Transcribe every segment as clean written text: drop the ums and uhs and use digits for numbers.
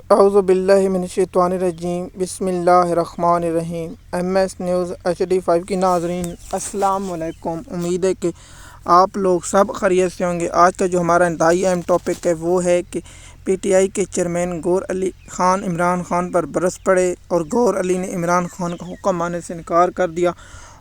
اعوذ باللہ من الشیطان الرجیم، بسم اللہ الرحمن الرحیم۔ ایم ایس نیوز HD5 کی ناظرین السلام علیکم۔ امید ہے کہ آپ لوگ سب خیریت سے ہوں گے۔ آج کا جو ہمارا انتہائی اہم ٹاپک ہے وہ ہے کہ PTI کے چیئرمین گور علی خان عمران خان پر برس پڑے اور گور علی نے عمران خان کا حکم ماننے سے انکار کر دیا،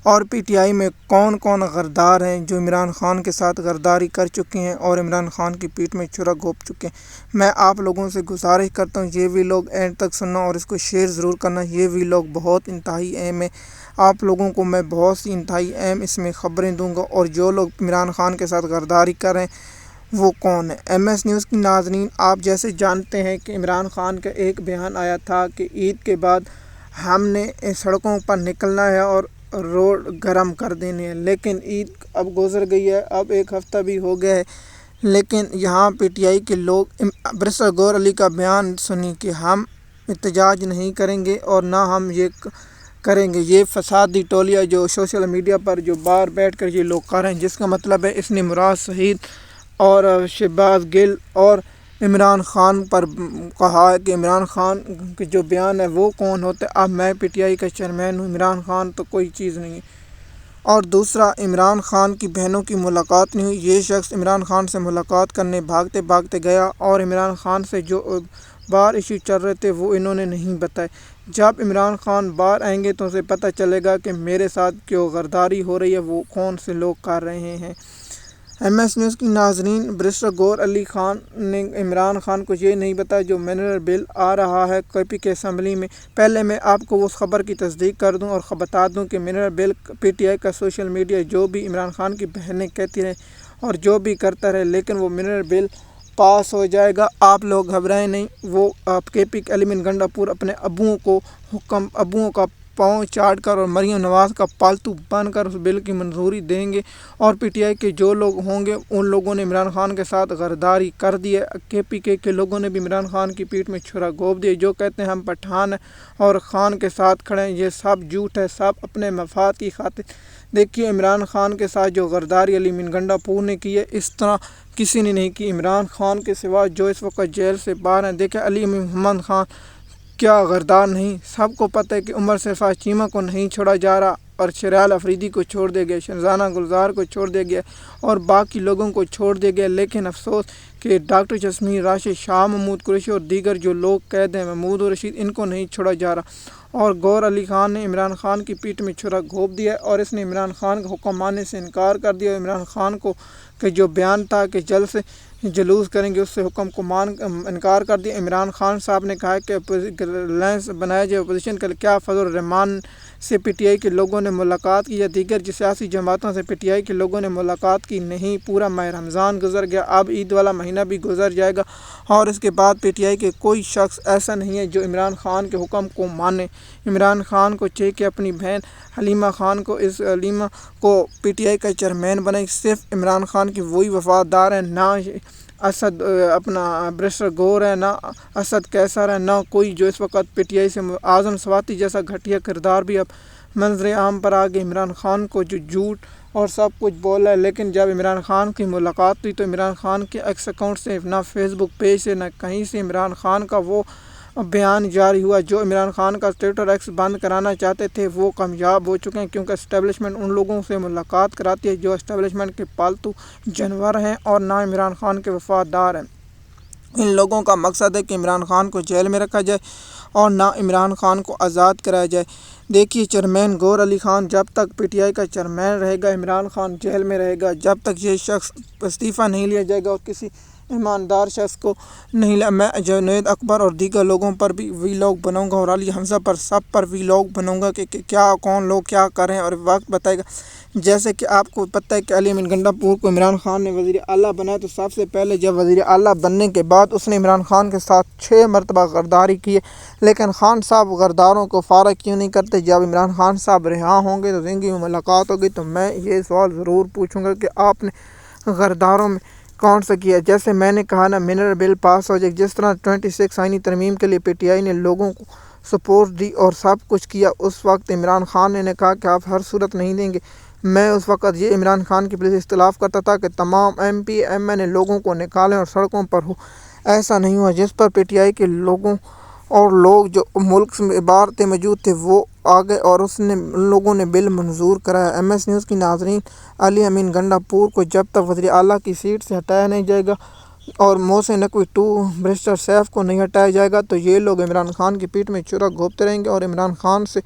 اور PTI میں کون کون غدار ہیں جو عمران خان کے ساتھ غداری کر چکے ہیں اور عمران خان کی پیٹھ میں چھرا گھونپ چکے ہیں۔ میں آپ لوگوں سے گزارش کرتا ہوں یہ ویلاگ اینڈ تک سننا اور اس کو شیئر ضرور کرنا۔ یہ ویلاگ بہت انتہائی اہم ہے، آپ لوگوں کو میں بہت سی انتہائی اہم اس میں خبریں دوں گا، اور جو لوگ عمران خان کے ساتھ غداری کر رہے ہیں وہ کون ہے۔ ایم ایس نیوز کی ناظرین، آپ جیسے جانتے ہیں کہ عمران خان کا ایک بیان آیا تھا کہ عید کے بعد ہم نے سڑکوں پر نکلنا ہے اور روڈ گرم کر دینے ہیں، لیکن عید اب گزر گئی ہے، اب ایک ہفتہ بھی ہو گیا ہے، لیکن یہاں PTI کے لوگ برسٹر گور علی کا بیان سنی کہ ہم احتجاج نہیں کریں گے اور نہ ہم یہ کریں گے۔ یہ فسادی ٹولیہ جو سوشل میڈیا پر جو باہر بیٹھ کر یہ لوگ کر رہے ہیں، جس کا مطلب ہے اس نے مراد شہید اور شہباز گل اور عمران خان پر کہا ہے کہ عمران خان کے جو بیان ہے وہ کون ہوتا ہے۔ اب میں PTI کا چیئرمین ہوں، عمران خان تو کوئی چیز نہیں ہے۔ اور دوسرا، عمران خان کی بہنوں کی ملاقات نہیں ہوئی۔ یہ شخص عمران خان سے ملاقات کرنے بھاگتے بھاگتے گیا اور عمران خان سے جو باہر ایشو چل رہے تھے وہ انہوں نے نہیں بتائے۔ جب عمران خان باہر آئیں گے تو اسے پتہ چلے گا کہ میرے ساتھ کیوں غداری ہو رہی ہے، وہ کون سے لوگ کر رہے ہیں۔ ایم ایس نیوز کی ناظرین، برسٹر گور علی خان نے عمران خان کو یہ نہیں بتایا جو منرل بل آ رہا ہے KP کے اسمبلی میں۔ پہلے میں آپ کو اس خبر کی تصدیق کر دوں اور بتا دوں کہ منرل بل PTI کا سوشل میڈیا جو بھی عمران خان کی بہنیں کہتی رہے اور جو بھی کرتا رہے، لیکن وہ منرل بل پاس ہو جائے گا، آپ لوگ گھبرائیں نہیں۔ وہ KP کے علی گنڈا پور اپنے ابوؤں کا پاؤں چاٹ کر اور مریم نواز کا پالتو بن کر اس بل کی منظوری دیں گے، اور PTI کے جو لوگ ہوں گے ان لوگوں نے عمران خان کے ساتھ غداری کر دی ہے۔ KP کے لوگوں نے بھی عمران خان کی پیٹھ میں چھرا گھونپ دیا۔ جو کہتے ہیں ہم پٹھان ہیں اور خان کے ساتھ کھڑے ہیں، یہ سب جھوٹ ہے، سب اپنے مفاد کی خاطر۔ دیکھیے عمران خان کے ساتھ جو غداری علی گنڈا پور نے کی ہے، اس طرح کسی نے نہیں کی عمران خان کے سوا جو اس وقت جیل سے باہر ہیں۔ دیکھیں علی محمد خان کیا غدار نہیں، سب کو پتہ ہے کہ عمر صفا چیمہ کو نہیں چھوڑا جا رہا، اور شریال افریدی کو چھوڑ دیا گیا، شہزانہ گلزار کو چھوڑ دیا گیا اور باقی لوگوں کو چھوڑ دیا گیا، لیکن افسوس کہ ڈاکٹر جسمین راشد، شاہ محمود قریشی اور دیگر جو لوگ قید ہیں، محمود رشید، ان کو نہیں چھوڑا جا رہا۔ اور گور علی خان نے عمران خان کی پیٹھ میں چھرا گھونپ دیا اور اس نے عمران خان کا حکم ماننے سے انکار کر دیا۔ عمران خان کو کہ جو بیان تھا کہ جلد سے جلوس کریں گے، اس سے حکم کو انکار کر دیا۔ عمران خان صاحب نے کہا کہ لینس بنایا جائے اپوزیشن کا۔ کیا فضل الرحمان سے PTI کے لوگوں نے ملاقات کی یا دیگر سیاسی جماعتوں سے PTI کے لوگوں نے ملاقات کی؟ نہیں۔ پورا ماہ رمضان گزر گیا، اب عید والا مہینہ بھی گزر جائے گا، اور اس کے بعد PTI کے کوئی شخص ایسا نہیں ہے جو عمران خان کے حکم کو مانے۔ عمران خان کو چاہیے کہ اپنی بہن حلیمہ خان کو PTI کا چیئرمین بنائے۔ صرف عمران خان کی وہی وفادار ہیں، نہ اسد اپنا برسٹر گور ہے، نہ اسد کیسر ہے، نہ کوئی جو اس وقت PTI سے اعظم سواتی جیسا گھٹیا کردار بھی اب منظر عام پر آ گئے۔ عمران خان کو جو جھوٹ اور سب کچھ بولا ہے، لیکن جب عمران خان کی ملاقات ہوئی تو عمران خان کے ایکس اکاؤنٹ سے، نہ Facebook پیج سے، نہ کہیں سے عمران خان کا وہ بیان جاری ہوا جو عمران خان کا ٹویٹر ایکس بند کرانا چاہتے تھے، وہ کامیاب ہو چکے ہیں، کیونکہ اسٹیبلشمنٹ ان لوگوں سے ملاقات کراتی ہے جو اسٹیبلشمنٹ کے پالتو جانور ہیں اور نہ عمران خان کے وفادار ہیں۔ ان لوگوں کا مقصد ہے کہ عمران خان کو جیل میں رکھا جائے اور نہ عمران خان کو آزاد کرایا جائے۔ دیکھیے چیئرمین گور علی خان جب تک PTI کا چیئرمین رہے گا، عمران خان جیل میں رہے گا، جب تک یہ شخص استعفیٰ نہیں لیا جائے گا اور کسی ایماندار شخص کو نہیں لیا۔ میں جنید اکبر اور دیگر لوگوں پر بھی ویلاگ بناؤں گا اور علی حمزہ پر سب پر ویلاگ بناؤں گا کہ کیا کون لوگ کیا کر رہے ہیں اور وقت بتائے گا۔ جیسے کہ آپ کو پتہ ہے کہ علی گنڈا پور کو عمران خان نے وزیر اعلیٰ بنایا، تو سب سے پہلے جب وزیر اعلیٰ بننے کے بعد اس نے عمران خان کے ساتھ 6 مرتبہ غداری کی ہے، لیکن خان صاحب غداروں کو فارغ کیوں نہیں کرتے؟ جب عمران خان صاحب رہا ہوں گے تو زندگی میں ملاقات ہوگی تو میں یہ سوال ضرور پوچھوں گا کہ آپ نے غداروں میں کون سا کیا؟ جیسے میں نے کہا نا، منرل بل پاس ہو جائے، جس طرح 26 آئینی ترمیم کے لیے PTI نے لوگوں کو سپورٹ دی اور سب کچھ کیا، اس وقت عمران خان نے کہا کہ آپ ہر صورت نہیں دیں گے۔ میں اس وقت یہ عمران خان کی پولیس اختلاف کرتا تھا کہ تمام MP MN لوگوں کو نکالیں اور سڑکوں پر ہو۔ ایسا نہیں ہوا، جس پر پی ٹی آئی کے لوگ جو ملک میں باہر موجود تھے وہ آ گئے اور ان لوگوں نے بل منظور کرایا۔ ایم ایس نیوز کی ناظرین، علی امین گنڈا پور کو جب تک وزیر اعلیٰ کی سیٹ سے ہٹایا نہیں جائے گا اور محسن نقوی 2 برسٹر سیف کو نہیں ہٹایا جائے گا تو یہ لوگ عمران خان کی پیٹھ میں چھرا گھونپتے رہیں گے اور عمران خان سے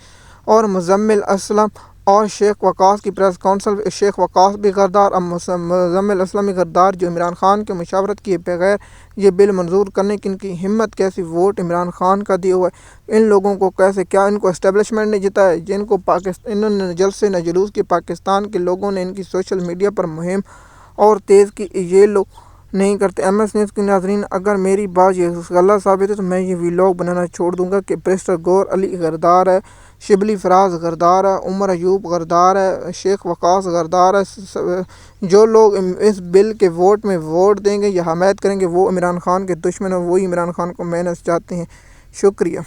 اور مزمل اسلم اور شیخ وقاص کی پریس کانفرنس، شیخ وقاص بھی غدار، اب مزمل اسلم بھی غدار، جو عمران خان کے مشاورت کیے بغیر یہ بل منظور کرنے کی ان کی ہمت کیسی، ووٹ عمران خان کا دیا ہوا ہے، ان لوگوں کو کیسے، کیا ان کو اسٹیبلشمنٹ نے جتایا، جن کو انہوں نے جلسے نہ جلوس کی، پاکستان کے لوگوں نے ان کی سوشل میڈیا پر مہم اور تیز کی، یہ لوگ نہیں کرتے۔ ایم ایس نیوز کی ناظرین، اگر میری بات یہ غلط ثابت ہے تو میں یہ ویلاگ بنانا چھوڑ دوں گا کہ برسٹر گور علی غدار ہے، شبلی فراز غدار ہے، عمر ایوب غدار ہے، شیخ وقاص غدار ہے۔ جو لوگ اس بل کے ووٹ میں ووٹ دیں گے یا حمایت کریں گے وہ عمران خان کے دشمن ہیں، وہی عمران خان کو محنت چاہتے ہیں۔ شکریہ۔